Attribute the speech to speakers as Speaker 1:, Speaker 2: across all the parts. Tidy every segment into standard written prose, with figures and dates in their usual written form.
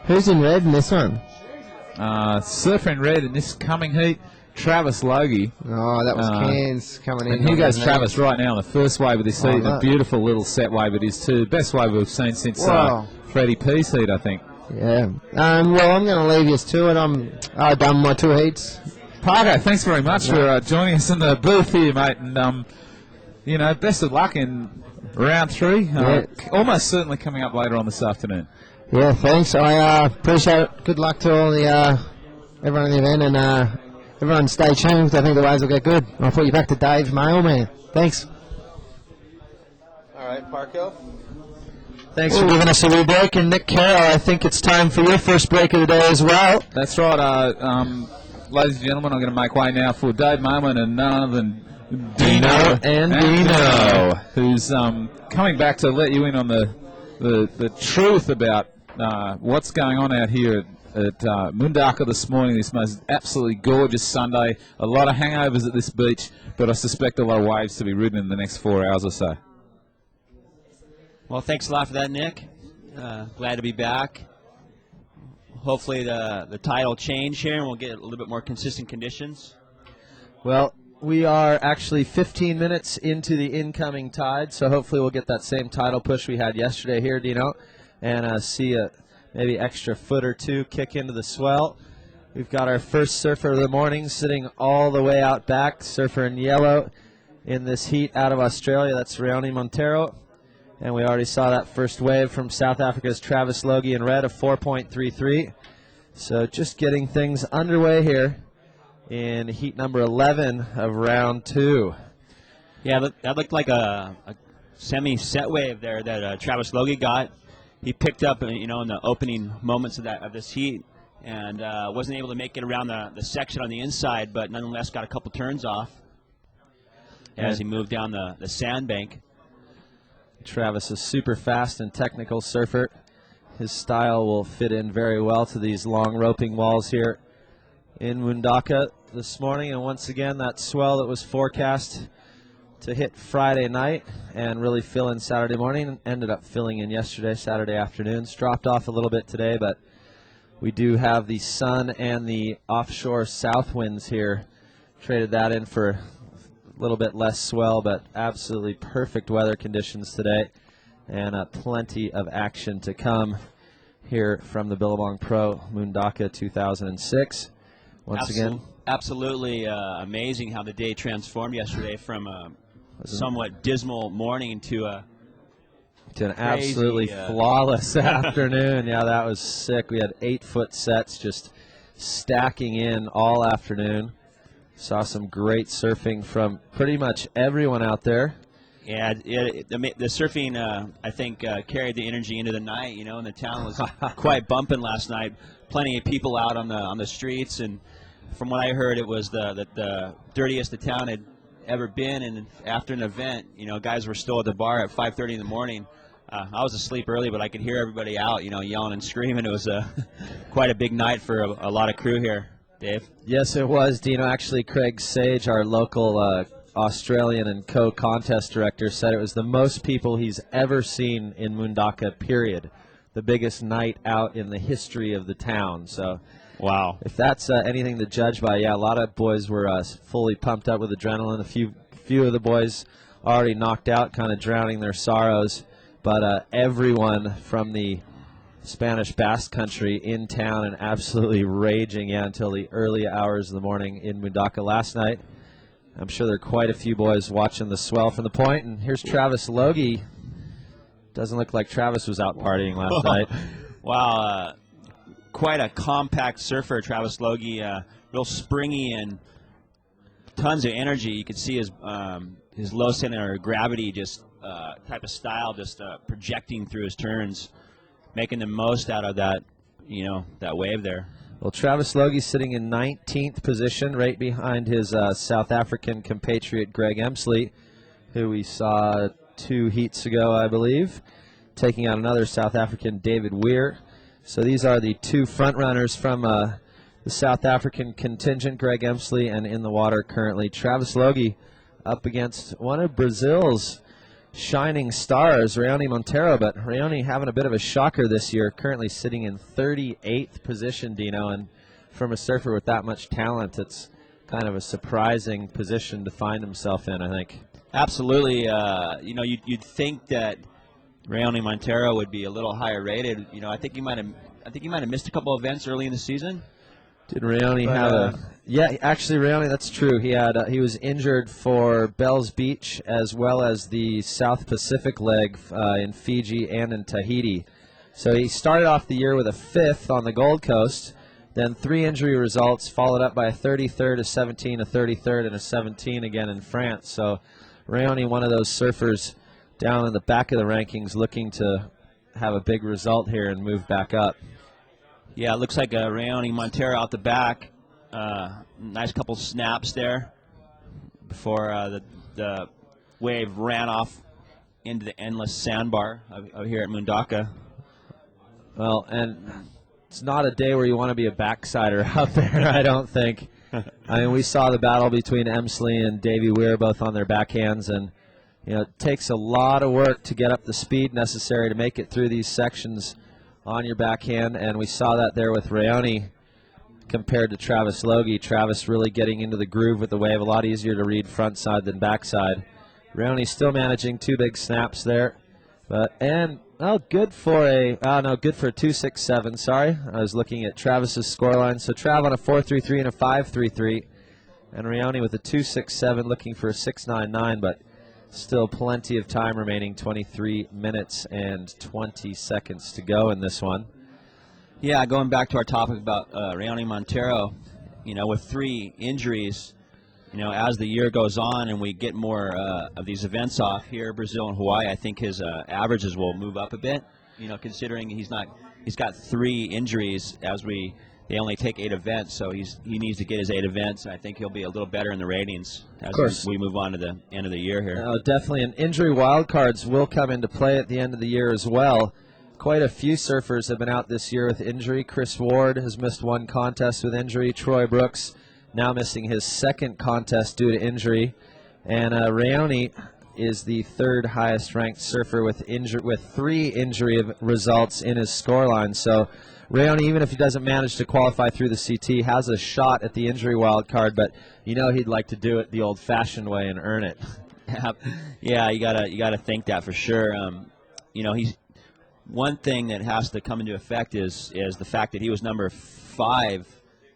Speaker 1: Who's in red in this one?
Speaker 2: Surfer in red in this coming heat, Travis Logie.
Speaker 1: Oh, that was Cairns coming in.
Speaker 2: And here goes Travis right now on the first wave of this heat.
Speaker 1: no.
Speaker 2: A beautiful little set wave it is too. Best wave we've seen since Freddie P's heat, I think.
Speaker 1: Yeah. Well, I'm going to leave you to it. I've done my 2 heats.
Speaker 2: Pargo, thanks very much for joining us in the booth here, mate. And, best of luck in round 3. Almost certainly coming up later on this afternoon.
Speaker 1: Yeah, thanks. I appreciate it. Good luck to all the everyone in the event, and everyone stay tuned. I think the waves will get good. I'll put you back to Dave, mailman. Thanks.
Speaker 3: All right, Parko.
Speaker 1: Thanks for giving us a wee break. And Nick Carroll, I think it's time for your first break of the day as well.
Speaker 2: That's right. Ladies and gentlemen, I'm going to make way now for Dave Mailman and none other than Dino, who's coming back to let you in on the truth about what's going on out here at Mundaka this morning, this most absolutely gorgeous Sunday. A lot of hangovers at this beach, but I suspect a lot of waves to be ridden in the next 4 hours or so.
Speaker 4: Well, thanks a lot for that, Nick. Glad to be back. Hopefully the tide will change here and we'll get a little bit more consistent conditions.
Speaker 5: Well, we are actually 15 minutes into the incoming tide, so hopefully we'll get that same tidal push we had yesterday here, Dino, and see a maybe extra foot or 2 kick into the swell. We've got our first surfer of the morning sitting all the way out back, surfer in yellow in this heat out of Australia. That's Raoni Monteiro. And we already saw that first wave from South Africa's Travis Logie in red of 4.33. So just getting things underway here in heat number 11 of round 2.
Speaker 4: Yeah, that looked like a semi-set wave there that Travis Logie got. He picked up, in the opening moments of this heat, and wasn't able to make it around the section on the inside, but nonetheless got a couple turns off as he moved down the sandbank.
Speaker 5: Travis is super fast and technical surfer. His style will fit in very well to these long roping walls here in Mundaka this morning. And once again, that swell that was forecast to hit Friday night and really fill in Saturday morning ended up filling in yesterday, Saturday afternoon. It's dropped off a little bit today, but we do have the sun and the offshore south winds here. Traded that in for a little bit less swell, but absolutely perfect weather conditions today, and plenty of action to come here from the Billabong Pro Mundaka 2006. Once again,
Speaker 4: absolutely amazing how the day transformed yesterday from a somewhat dismal morning to an
Speaker 5: absolutely flawless afternoon. Yeah, that was sick. We had 8-foot sets just stacking in all afternoon. Saw some great surfing from pretty much everyone out there.
Speaker 4: Yeah, the surfing, I think, carried the energy into the night, and the town was quite bumping last night. Plenty of people out on the streets, and from what I heard, it was the dirtiest the town had ever been, and after an event, guys were still at the bar at 5:30 in the morning. I was asleep early, but I could hear everybody out, yelling and screaming. It was quite a big night for a lot of crew here. Dave?
Speaker 5: Yes, it was, Dino. Actually, Craig Sage, our local Australian and co-contest director, said it was the most people he's ever seen in Mundaka, period. The biggest night out in the history of the town. So,
Speaker 4: wow.
Speaker 5: If that's anything to judge by, yeah, a lot of boys were fully pumped up with adrenaline. A few of the boys already knocked out, kind of drowning their sorrows. But everyone from the Spanish Basque Country in town and absolutely raging until the early hours of the morning in Mundaka last night. I'm sure there are quite a few boys watching the swell from the point. And here's Travis Logie. Doesn't look like Travis was out partying last night.
Speaker 4: Wow, quite a compact surfer, Travis Logie. Real springy and tons of energy. You could see his low center of gravity, just type of style, just projecting through his turns, making the most out of that, that wave there.
Speaker 5: Well, Travis Logie sitting in 19th position, right behind his South African compatriot Greg Emsley, who we saw 2 heats ago, I believe, taking out another South African, David Weir. So these are the 2 front runners from the South African contingent, Greg Emsley, and in the water currently Travis Logie up against one of Brazil's shining stars, Raoni Monteiro, but Raoni having a bit of a shocker this year, currently sitting in 38th position, Dino, and from a surfer with that much talent, it's kind of a surprising position to find himself in, I think.
Speaker 4: Absolutely. You'd think that Raoni Monteiro would be a little higher rated. I think he might have missed a couple of events early in the season.
Speaker 5: Did Raoni have a? Yeah, actually, Raoni, that's true. He was injured for Bells Beach as well as the South Pacific leg in Fiji and in Tahiti. So he started off the year with a 5th on the Gold Coast, then 3 injury results, followed up by a 33rd, a 17, a 33rd, and a 17 again in France. So Raoni, one of those surfers down in the back of the rankings, looking to have a big result here and move back up.
Speaker 4: Yeah, it looks like Raoni Monteiro out the back. Nice couple snaps there before the wave ran off into the endless sandbar out here at Mundaka.
Speaker 5: Well, and it's not a day where you want to be a backsider out there, I don't think. I mean, we saw the battle between Emsley and Davey Weir both on their backhands, and it takes a lot of work to get up the speed necessary to make it through these sections on your backhand, and we saw that there with Raoni compared to Travis Logie. Travis really getting into the groove with the wave, a lot easier to read front side than backside. Raoni still managing 2 big snaps there, good for a 2.67. Sorry, I was looking at Travis's scoreline. So Trav on a 4.33 and a 5.33, and Raoni with a 2.67, looking for a 6.99, but still plenty of time remaining, 23 minutes and 20 seconds to go in this one.
Speaker 4: Yeah, going back to our topic about Raoni Monteiro, with 3 injuries, as the year goes on and we get more of these events off here, Brazil and Hawaii, I think his averages will move up a bit, considering he's got 3 injuries they only take 8 events, so he needs to get his 8 events, and I think he'll be a little better in the ratings as we move on to the end of the year here.
Speaker 5: Definitely, and injury wildcards will come into play at the end of the year as well. Quite a few surfers have been out this year with injury. Chris Ward has missed 1 contest with injury. Troy Brooks now missing his 2nd contest due to injury. And Raoni is the 3rd highest ranked surfer with 3 injury results in his scoreline. So Raoni, even if he doesn't manage to qualify through the CT, has a shot at the injury wild card, but he'd like to do it the old-fashioned way and earn it.
Speaker 4: Yeah, you gotta think that for sure. He's one thing that has to come into effect is the fact that he was number 5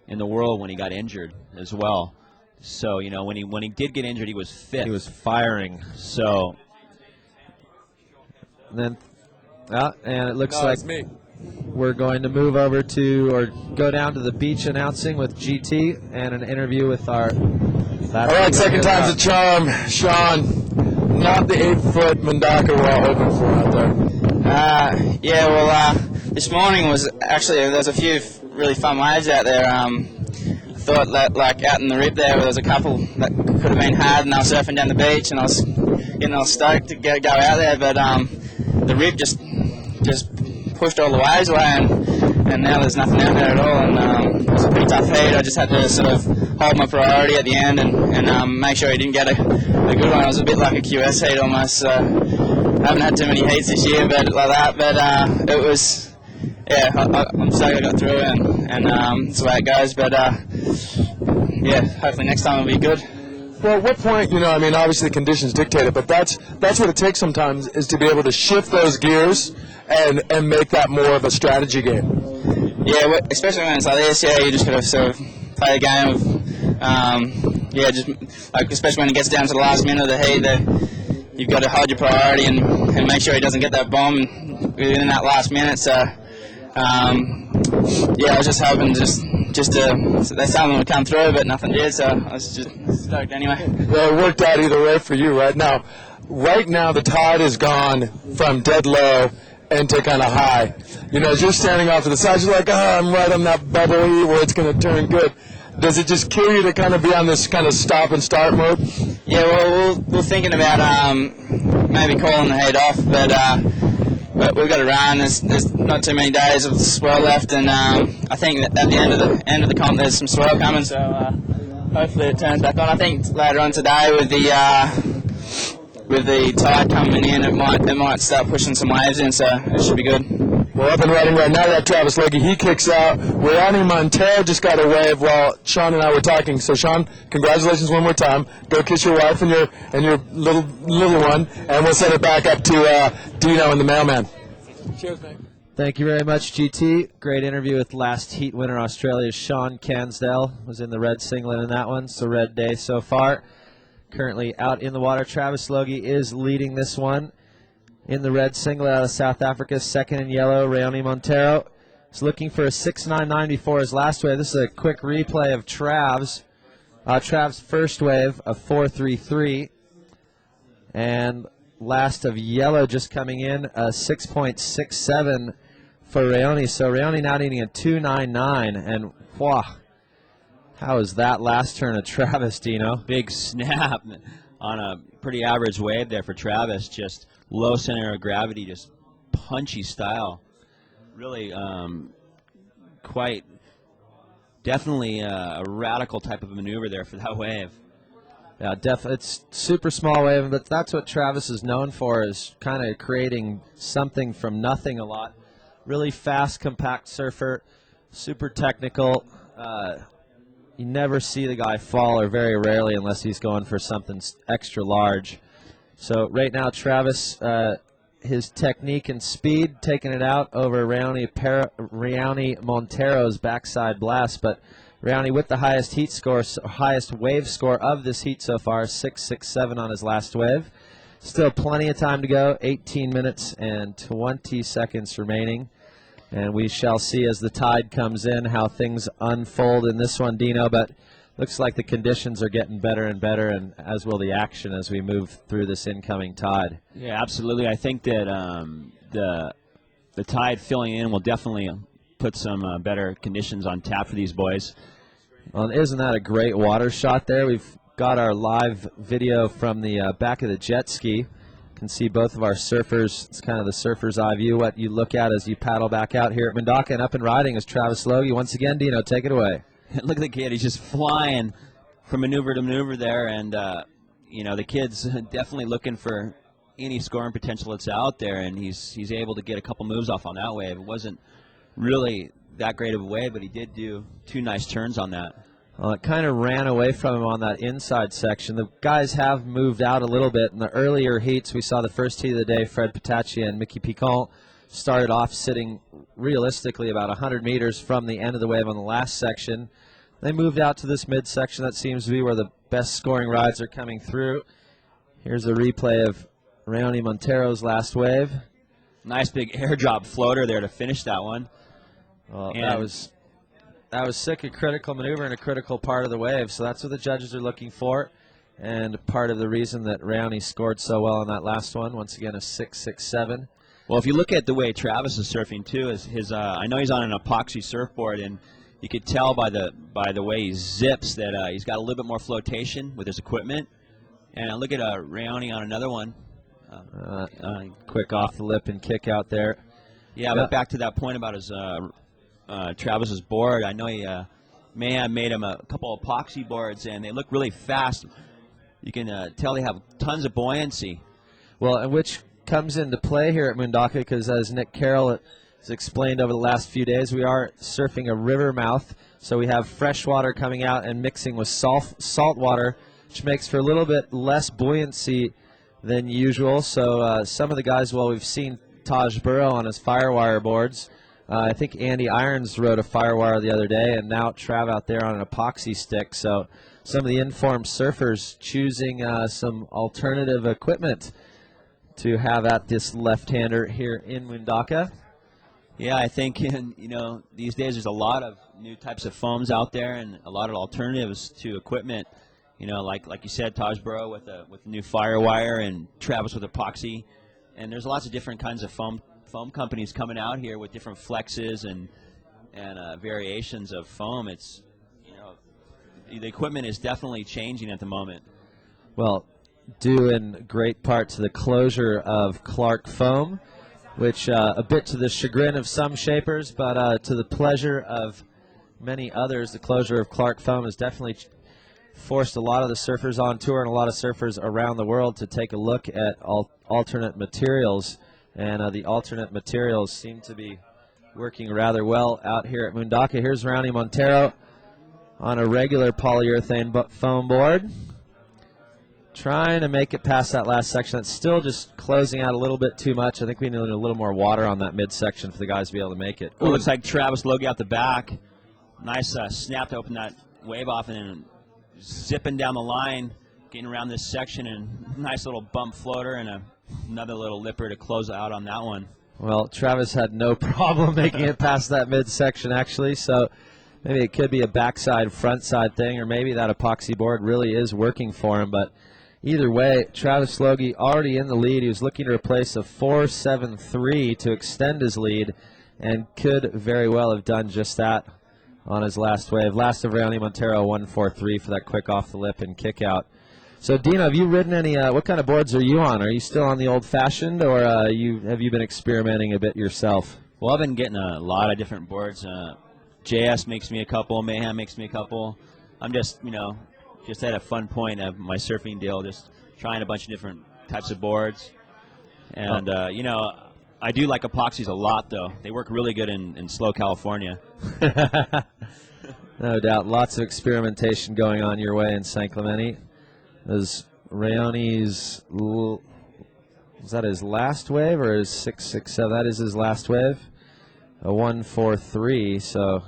Speaker 4: in the world when he got injured as well. So when he did get injured, he was 5th.
Speaker 5: He was firing.
Speaker 4: So
Speaker 5: then, and it looks like we're going to move over go down to the beach announcing with GT and an interview with our.
Speaker 6: All right, second time's a charm, Sean. Not the 8-foot Mundaka we're all hoping for out there.
Speaker 7: This morning was actually, there's a few really fun waves out there. I thought that, like, out in the rib there, there's a couple that could have been had, and I was surfing down the beach, and I was getting all stoked to go out there, but the rib just pushed all the waves away, and now there's nothing out there at all, and it was a pretty tough heat. I just had to sort of hold my priority at the end and make sure he didn't get a good one. It was a bit like a QS heat almost. I haven't had too many heats this year, but like that. But it was, I'm stoked I got through it, and that's the way it goes. But hopefully next time it'll be good.
Speaker 6: Well, at what point, obviously conditions dictate it, but that's what it takes sometimes, is to be able to shift those gears and make that more of a strategy game.
Speaker 7: Yeah, especially when it's like this, you just got to sort of play the game of, just like, especially when it gets down to the last minute of the heat, you've got to hold your priority and make sure he doesn't get that bomb within that last minute. So, I was just hoping that something would come through, but nothing did, so I was just stoked anyway.
Speaker 6: Well, it worked out either way for you right now. Right now, the tide has gone from dead low into kind of high. As you're standing off to the side, you're like, I'm right on that bubble where it's going to turn good. Does it just kill you to kind of be on this kind of stop and start mode?
Speaker 7: Yeah, well, we're thinking about maybe calling the heat off, but we've got to run. There's not too many days of swell left, and I think that at the end of the comp there's some swell coming, so hopefully it turns back on. I think later on today with the with the tide coming in, it might start pushing some waves in, so it should be good.
Speaker 6: We're up and running right now. That Travis Logie, he kicks out. Raoni Monteiro just got a wave while Sean and I were talking. So Sean, congratulations one more time. Go kiss your wife and your little one, and we'll send it back up to Dino and the mailman. Cheers, mate.
Speaker 5: Thank you very much, GT. Great interview with last heat winner Australia's Sean Cansdale. Was in the red singlet in that one. It's a red day so far. Currently out in the water. Travis Logie is leading this one. In the red singlet out of South Africa, second in yellow, Raoni Monteiro is looking for a 6.99 before his last wave. This is a quick replay of Trav's first wave of 4.33, and last of yellow just coming in, a 6.67 for Raoni. So Raoni now needing a 2.99, and wow, how is that last turn of Travis, Dino?
Speaker 4: Big snap on a pretty average wave there for Travis. Just low center of gravity, just punchy style. Really quite definitely a radical type of maneuver there for that wave.
Speaker 5: Yeah, it's super small wave, but that's what Travis is known for, is kind of creating something from nothing a lot. Really fast, compact surfer, super technical. You never see the guy fall, or very rarely, unless he's going for something extra large. So right now, Travis, his technique and speed, taking it out over Raoni Monteiro's backside blast. But Raoni with the highest heat score, highest wave score of this heat so far, 6.67 on his last wave. Still plenty of time to go, 18 minutes and 20 seconds remaining. And we shall see as the tide comes in how things unfold in this one, Dino. But looks like the conditions are getting better and better, and as will the action as we move through this incoming tide.
Speaker 4: Yeah, absolutely. I think that the tide filling in will definitely put some better conditions on tap for these boys.
Speaker 5: Well, isn't that a great water shot there? We've got our live video from the back of the jet ski. Can see both of our surfers. It's kind of the surfer's eye view, what you look at as you paddle back out here at Mundaka, and up and riding is Travis Logie. Once again, Dino, take it away.
Speaker 4: Look at the kid. He's just flying from maneuver to maneuver there, and the kid's definitely looking for any scoring potential that's out there, and he's able to get a couple moves off on that wave. It wasn't really that great of a wave, but he did do two nice turns on that.
Speaker 5: Well, it kind of ran away from him on that inside section. The guys have moved out a little bit. In the earlier heats, we saw the first heat of the day, Fred Pataccia and Mickey Piquant started off sitting realistically about 100 meters from the end of the wave on the last section. They moved out to this midsection. That seems to be where the best scoring rides are coming through. Here's a replay of Raoni Monteiro's last wave.
Speaker 4: Nice big airdrop floater there to finish that one.
Speaker 5: Well, that was sick, a critical maneuver and a critical part of the wave. So that's what the judges are looking for, and part of the reason that Raoni scored so well on that last one. Once again, a 6.67.
Speaker 4: Well, if you look at the way Travis is surfing too, is I know he's on an epoxy surfboard, and you could tell by the way he zips that he's got a little bit more flotation with his equipment. And look at Raoni on another one.
Speaker 5: Quick off the lip and kick out there.
Speaker 4: Yeah, but back to that point about his Travis's board, I know he may have made him a couple of epoxy boards, and they look really fast. You can tell they have tons of buoyancy.
Speaker 5: Well, and which comes into play here at Mundaka, because as Nick Carroll has explained over the last few days, we are surfing a river mouth, so we have fresh water coming out and mixing with salt water, which makes for a little bit less buoyancy than usual. So some of the guys, well, we've seen Taj Burrow on his Firewire boards. I think Andy Irons rode a Firewire the other day, and now Trav out there on an epoxy stick. So some of the informed surfers choosing some alternative equipment to have at this left-hander here in Mundaka.
Speaker 4: Yeah, I think these days there's a lot of new types of foams out there and a lot of alternatives to equipment. Like you said, Taj Burrow with a new Firewire, and Travis with epoxy, and there's lots of different kinds of foam companies coming out here with different flexes and variations of foam. It's the equipment is definitely changing at the moment.
Speaker 5: Well, due in great part to the closure of Clark Foam, which a bit to the chagrin of some shapers, but to the pleasure of many others, the closure of Clark Foam has definitely forced a lot of the surfers on tour and a lot of surfers around the world to take a look at alternate materials, and the alternate materials seem to be working rather well out here at Mundaka. Here's Raoni Monteiro on a regular polyurethane foam board, trying to make it past that last section. It's still just closing out a little bit too much. I think we need a little more water on that midsection for the guys to be able to make it.
Speaker 4: It looks like Travis Logie out the back. Nice snap to open that wave off, and then zipping down the line, getting around this section, and nice little bump floater and another little lipper to close out on that one.
Speaker 5: Well, Travis had no problem making it past that midsection, actually, so maybe it could be a backside, front side thing, or maybe that epoxy board really is working for him. But either way, Travis Logie already in the lead. He was looking to replace a 4.73 to extend his lead, and could very well have done just that on his last wave. Last of Raoni Monteiro, 1.43 for that quick off the lip and kick out. So, Dino, have you ridden any, what kind of boards are you on? Are you still on the old-fashioned, or have you been experimenting a bit yourself?
Speaker 4: Well, I've been getting a lot of different boards. JS makes me a couple, Mayhem makes me a couple. I'm just, just at a fun point of my surfing deal, just trying a bunch of different types of boards. And, I do like epoxies a lot, though. They work really good in slow California.
Speaker 5: No doubt. Lots of experimentation going on your way in San Clemente. Is Raoni's, was that his last wave or his 6.67? That is his last wave. A 1.43, so.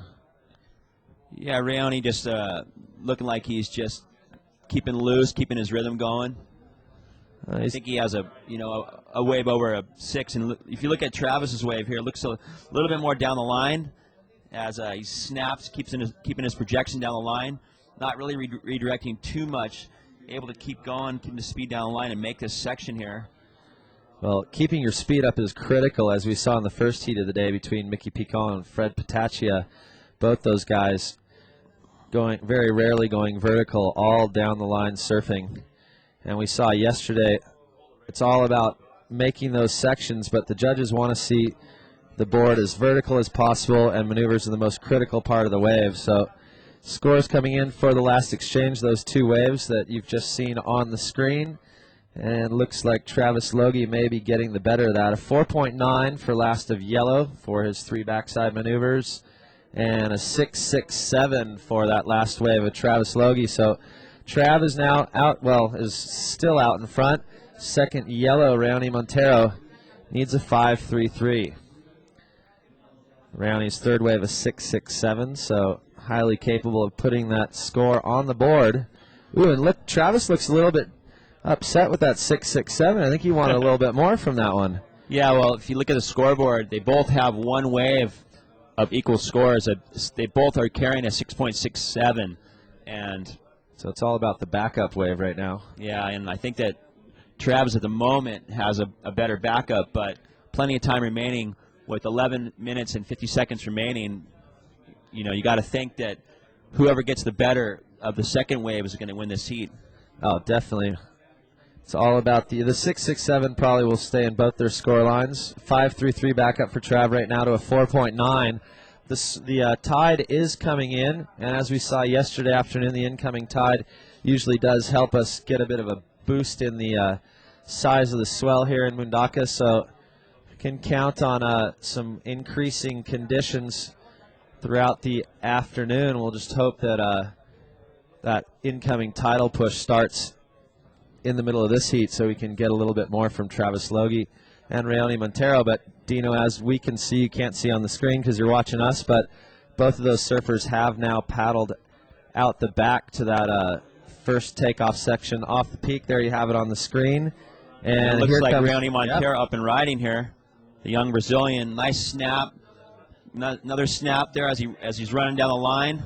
Speaker 4: Yeah, Raoni just looking like he's just keeping loose, keeping his rhythm going. I think he has a wave over a 6, and if you look at Travis's wave here, it looks a little bit more down the line as he snaps, keeping his projection down the line, not really redirecting too much, able to keep going, keeping the speed down the line and make this section here.
Speaker 5: Well, keeping your speed up is critical, as we saw in the first heat of the day between Mickey Picon and Fred Patachia. Both those guys very rarely going vertical, all down the line surfing. And we saw yesterday, it's all about making those sections, but the judges want to see the board as vertical as possible, and maneuvers are the most critical part of the wave. So scores coming in for the last exchange, those two waves that you've just seen on the screen. And looks like Travis Logie may be getting the better of that. A 4.9 for last of yellow for his 3 backside maneuvers, and a 6.67 for that last wave of Travis Logie. So Trav is now is still out in front. Second yellow, Raoni Monteiro, needs a 5.33. Raoni's third wave, a 6.67, so highly capable of putting that score on the board. Ooh, and look, Travis looks a little bit upset with that 6.67. I think he wanted a little bit more from that one.
Speaker 4: Yeah, well, if you look at the scoreboard, they both have one wave of equal scores. They both are carrying a 6.67, and
Speaker 5: so it's all about the backup wave right now.
Speaker 4: Yeah, and I think that Travis at the moment has a better backup, but plenty of time remaining with 11 minutes and 50 seconds remaining. You got to think that whoever gets the better of the second wave is going to win this heat.
Speaker 5: Oh, definitely. It's all about the 6.67 probably will stay in both their score lines. 5.33 backup for Trav right now to a 4.9. The tide is coming in, and as we saw yesterday afternoon, the incoming tide usually does help us get a bit of a boost in the size of the swell here in Mundaka, so can count on some increasing conditions throughout the afternoon. We'll just hope that that incoming tidal push starts in the middle of this heat so we can get a little bit more from Travis Logie and Raoni Monteiro. But Dino, as we can see, you can't see on the screen because you're watching us, but both of those surfers have now paddled out the back to that first takeoff section off the peak. There you have it on the screen. And
Speaker 4: it looks
Speaker 5: here
Speaker 4: like
Speaker 5: comes
Speaker 4: Raoni Monteiro up and riding here. The young Brazilian, nice snap. Another snap there as he's running down the line.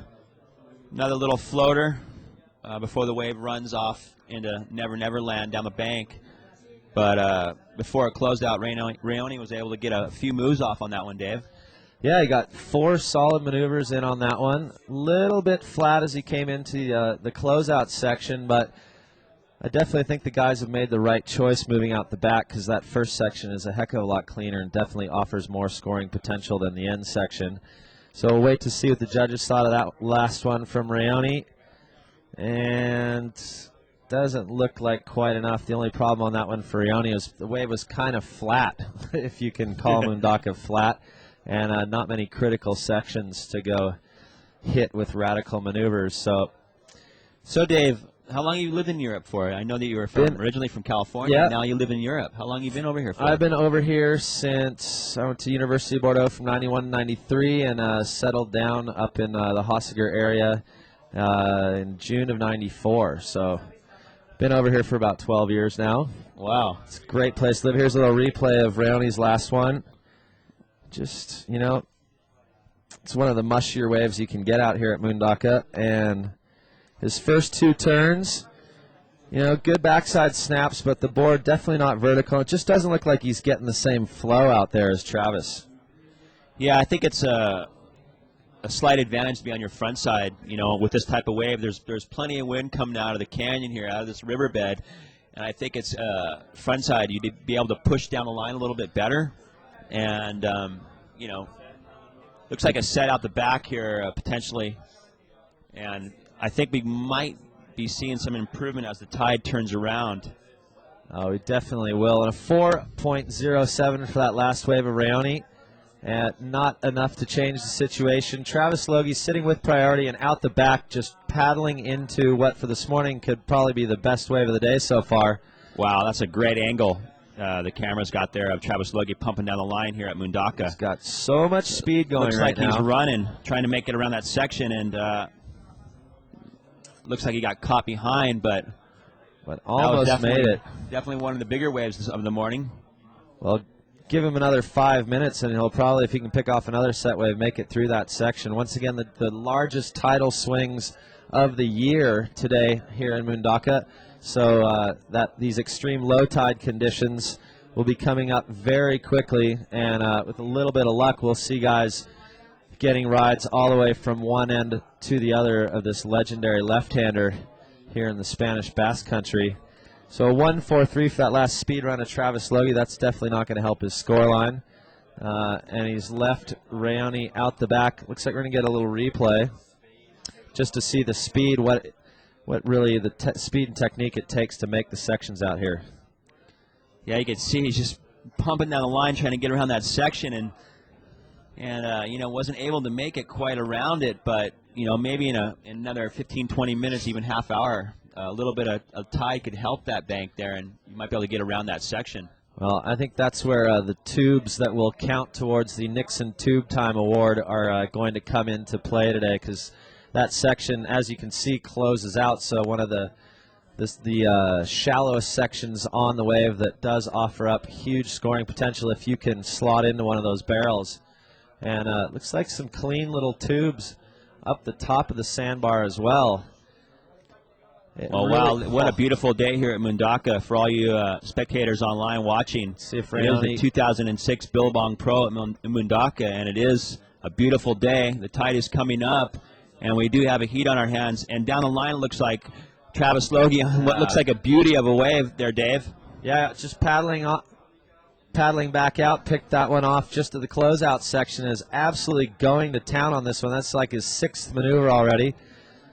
Speaker 4: Another little floater before the wave runs off into Never Never Land down the bank. But before it closed out, Raoni was able to get a few moves off on that one, Dave.
Speaker 5: Yeah, he got 4 solid maneuvers in on that one. Little bit flat as he came into the closeout section, but I definitely think the guys have made the right choice moving out the back, because that first section is a heck of a lot cleaner and definitely offers more scoring potential than the end section. So we'll wait to see what the judges thought of that last one from Raoni. And doesn't look like quite enough. The only problem on that one for Raoni is the wave was kind of flat, if you can call Mundaka flat, and not many critical sections to go hit with radical maneuvers.
Speaker 4: So Dave, how long have you lived in Europe for? I know that you were originally from California.
Speaker 5: Yeah.
Speaker 4: Now you live in Europe. How long have you been over here for?
Speaker 5: I've been over here since I went to University of Bordeaux from 91 to 93 and settled down up in the Hossiger area in June of 94. So been over here for about 12 years now.
Speaker 4: Wow.
Speaker 5: It's a great place to live. Here's a little replay of Raoni's last one. Just, you know, it's one of the mushier waves you can get out here at Mundaka. And his first 2 turns, you know, good backside snaps, but the board definitely not vertical. It just doesn't look like he's getting the same flow out there as Travis.
Speaker 4: Yeah, I think it's a slight advantage to be on your front side. You know, with this type of wave, there's plenty of wind coming out of the canyon here, out of this riverbed, and I think it's front side. You'd be able to push down the line a little bit better, and you know, looks like a set out the back here potentially, and I think we might be seeing some improvement as the tide turns around.
Speaker 5: Oh, we definitely will. And a 4.07 for that last wave of Raoni. Not enough to change the situation. Travis Logie sitting with priority and out the back, just paddling into what for this morning could probably be the best wave of the day so far.
Speaker 4: Wow, that's a great angle the camera's got there of Travis Logie pumping down the line here at Mundaka.
Speaker 5: He's got so much speed going
Speaker 4: looks
Speaker 5: right
Speaker 4: like
Speaker 5: now.
Speaker 4: He's running, trying to make it around that section, and looks like he got caught behind, but
Speaker 5: almost made it.
Speaker 4: Definitely one of the bigger waves of the morning.
Speaker 5: Well, give him another 5 minutes, and he'll probably, if he can pick off another set wave, make it through that section. Once again, the largest tidal swings of the year today here in Mundaka. So that these extreme low tide conditions will be coming up very quickly, and with a little bit of luck, we'll see guys getting rides all the way from one end to the other of this legendary left-hander here in the Spanish Basque Country. So a 1.43 for that last speed run of Travis Logie. That's definitely not going to help his scoreline. And he's left Raoni out the back. Looks like we're going to get a little replay just to see the speed, what really the speed and technique it takes to make the sections out here.
Speaker 4: Yeah, you can see he's just pumping down the line, trying to get around that section, and you know, wasn't able to make it quite around it, but you know, maybe in another 15, 20 minutes, even half hour, a little bit of tide could help that bank there, and you might be able to get around that section.
Speaker 5: Well, I think that's where the tubes that will count towards the Nixon Tube Time Award are going to come into play today, because that section, as you can see, closes out. So one of the shallowest sections on the wave that does offer up huge scoring potential if you can slot into one of those barrels. And looks like some clean little tubes up the top of the sandbar as well.
Speaker 4: Oh, wow, what a beautiful day here at Mundaka for all you spectators online watching.
Speaker 5: See if
Speaker 4: it is the 2006 Billabong Pro at Mundaka, and it is a beautiful day. The tide is coming up, and we do have a heat on our hands. And down the line, it looks like Travis Logie on what looks like a beauty of a wave there, Dave.
Speaker 5: Yeah, just paddling back out, picked that one off just at the closeout section. Is absolutely going to town on this one. That's like his 6th maneuver already.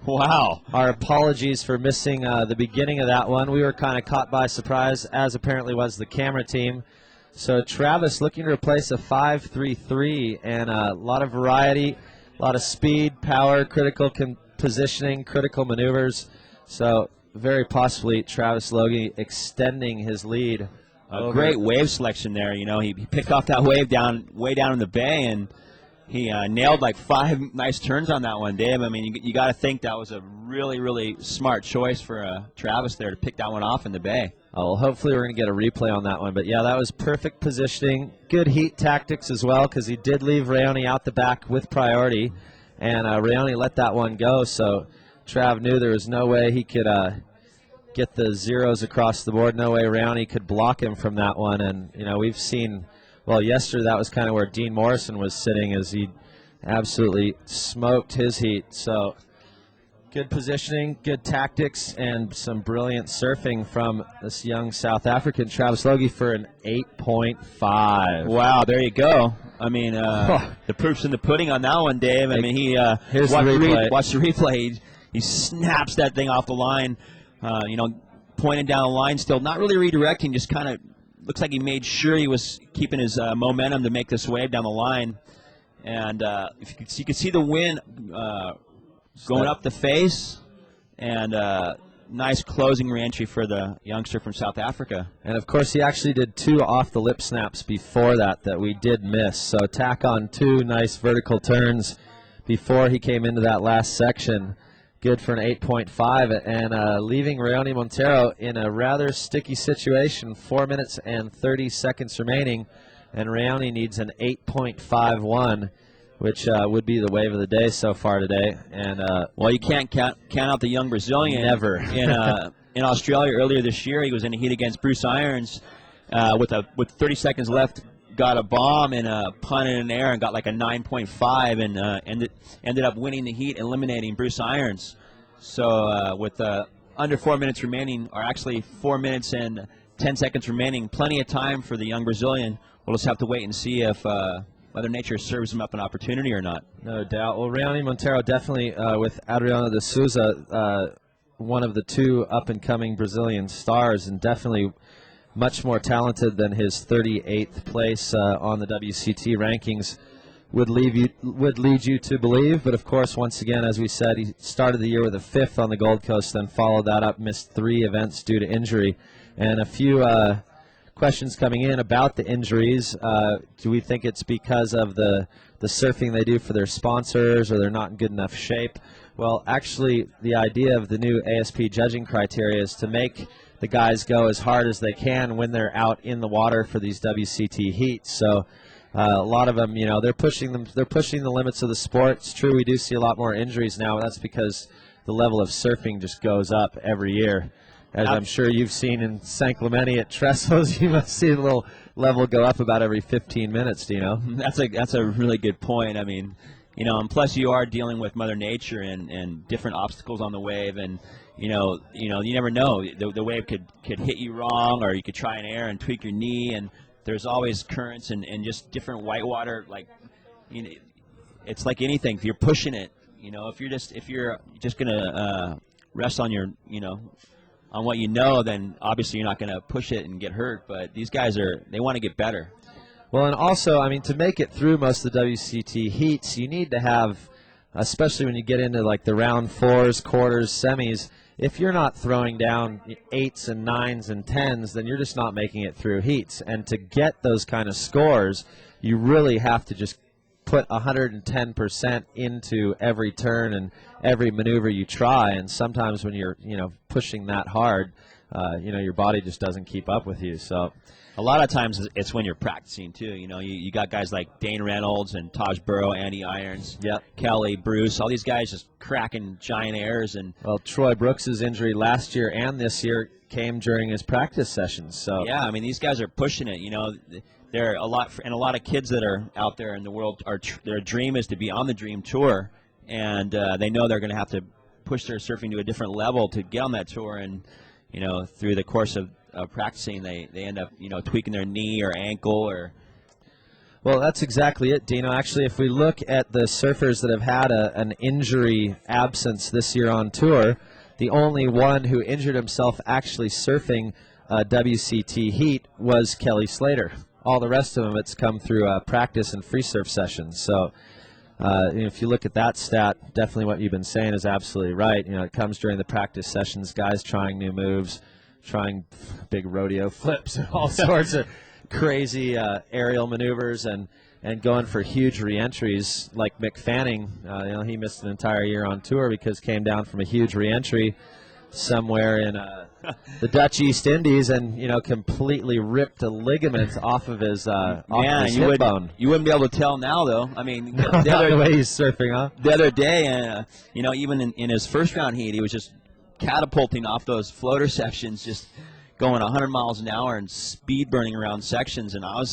Speaker 4: Wow.
Speaker 5: Our apologies for missing the beginning of that one. We were kind of caught by surprise, as apparently was the camera team. So Travis looking to replace a 5.33, and a lot of variety, a lot of speed, power, critical positioning, critical maneuvers. So very possibly Travis Logie extending his lead.
Speaker 4: A great wave selection there. You know, he picked off that wave way down in the bay, and he nailed like 5 nice turns on that one, Dave. I mean, you got to think that was a really, really smart choice for Travis there to pick that one off in the bay.
Speaker 5: Oh, well, hopefully we're going to get a replay on that one. But, yeah, that was perfect positioning. Good heat tactics as well, because he did leave Raoni out the back with priority. And Raoni let that one go, so Trav knew there was no way he could get the zeros across the board. No way Raoni could block him from that one. And, you know, we've seen, well, yesterday that was kind of where Dean Morrison was sitting, as he absolutely smoked his heat. So good positioning, good tactics, and some brilliant surfing from this young South African, Travis Logie, for an 8.5.
Speaker 4: Wow, there you go. I mean, the proof's in the pudding on that one, Dave. I mean, he
Speaker 5: here's the replay.
Speaker 4: Watch the replay. he snaps that thing off the line, pointing down the line still, not really redirecting, just kind of looks like he made sure he was keeping his momentum to make this wave down the line. And if you could see the wind going up the face, and nice closing reentry for the youngster from South Africa.
Speaker 5: And of course, he actually did 2 off the lip snaps before that we did miss. So tack on 2 nice vertical turns before he came into that last section. Good for an 8.5, and leaving Raoni Monteiro in a rather sticky situation. 4 minutes and 30 seconds remaining, and Raoni needs an 8.51, which would be the wave of the day so far today. And
Speaker 4: well, you can't count out the young Brazilian.
Speaker 5: Never.
Speaker 4: In Australia earlier this year, he was in a heat against Bruce Irons with 30 seconds left. Got a bomb and a punt in air and got like a 9.5 and ended up winning the heat, eliminating Bruce Irons. So with under 4 minutes remaining, or actually 4 minutes and 10 seconds remaining, plenty of time for the young Brazilian. We'll just have to wait and see if Mother Nature serves him up an opportunity or not.
Speaker 5: No doubt. Well, Raoni Monteiro definitely, with Adriano de Souza, one of the 2 up-and-coming Brazilian stars, and definitely much more talented than his 38th place on the WCT rankings would lead you to believe. But of course, once again, as we said, he started the year with a 5th on the Gold Coast, then followed that up, missed 3 events due to injury. And a few questions coming in about the injuries. Do we think it's because of the surfing they do for their sponsors, or they're not in good enough shape? Well, actually, the idea of the new ASP judging criteria is to make the guys go as hard as they can when they're out in the water for these WCT heats. So a lot of them, they're pushing the limits of the sport. It's true, we do see a lot more injuries now. That's because the level of surfing just goes up every year. As I'm sure you've seen in San Clemente at Trestles, you must see the little level go up about every 15 minutes, Dino.
Speaker 4: That's a really good point. I mean, and plus you are dealing with Mother Nature and different obstacles on the wave, and you never know. The wave could hit you wrong, or you could try an air and tweak your knee, and there's always currents and just different whitewater. Like, it's like anything. If you're pushing it, if you're just gonna rest on your, on what then obviously you're not gonna push it and get hurt. But these guys they want to get better.
Speaker 5: Well, and also, I mean, to make it through most of the WCT heats, you need to have, especially when you get into like the round 4s, quarters, semis, if you're not throwing down 8s and 9s and 10s, then you're just not making it through heats. And to get those kind of scores, you really have to just put 110% into every turn and every maneuver you try. And sometimes when you're, pushing that hard, your body just doesn't keep up with you. So
Speaker 4: a lot of times it's when you're practicing too. You got guys like Dane Reynolds and Taj Burrow, Andy Irons, Kelly, Bruce, all these guys just cracking giant airs. And
Speaker 5: well, Troy Brooks's injury last year and this year came during his practice sessions. So
Speaker 4: yeah, I mean, these guys are pushing it. There are a lot of kids that are out there in the world. Their dream is to be on the Dream Tour, and they know they're going to have to push their surfing to a different level to get on that tour. And through the course of practicing, they end up tweaking their knee or ankle or.
Speaker 5: Well, that's exactly it, Dino. Actually, if we look at the surfers that have had an injury absence this year on tour, the only one who injured himself actually surfing a WCT heat was Kelly Slater. All the rest of them, it's come through practice and free surf sessions. So if you look at that stat, definitely what you've been saying is absolutely right. It comes during the practice sessions, guys trying new moves, trying big rodeo flips and all sorts of crazy aerial maneuvers and going for huge re-entries like Mick Fanning. He missed an entire year on tour because came down from a huge re-entry somewhere in the Dutch East Indies and completely ripped a ligament off of his hip bone.
Speaker 4: You wouldn't be able to tell now, though. I mean,
Speaker 5: the way he's surfing, huh?
Speaker 4: The other day, even in his first round heat, he was just catapulting off those floater sections, just going 100 miles an hour and speed burning around sections. And a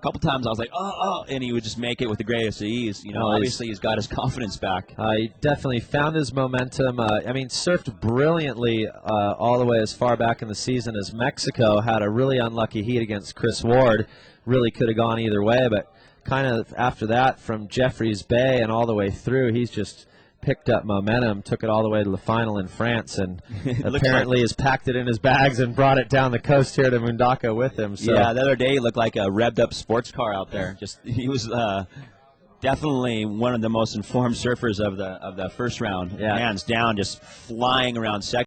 Speaker 4: couple times I was like, oh, and he would just make it with the greatest ease. Obviously he's got his confidence back.
Speaker 5: He definitely found his momentum. Surfed brilliantly all the way as far back in the season as Mexico. Had a really unlucky heat against Chris Ward. Really could have gone either way, but kind of after that, from Jeffreys Bay and all the way through, he's just picked up momentum, took it all the way to the final in France, and
Speaker 4: looks
Speaker 5: apparently has packed it in his bags and brought it down the coast here to Mundaka with him. So.
Speaker 4: Yeah, the other day he looked like a revved up sports car out there. He was definitely one of the most informed surfers of the first round,
Speaker 5: Yeah.
Speaker 4: hands down, just flying around second.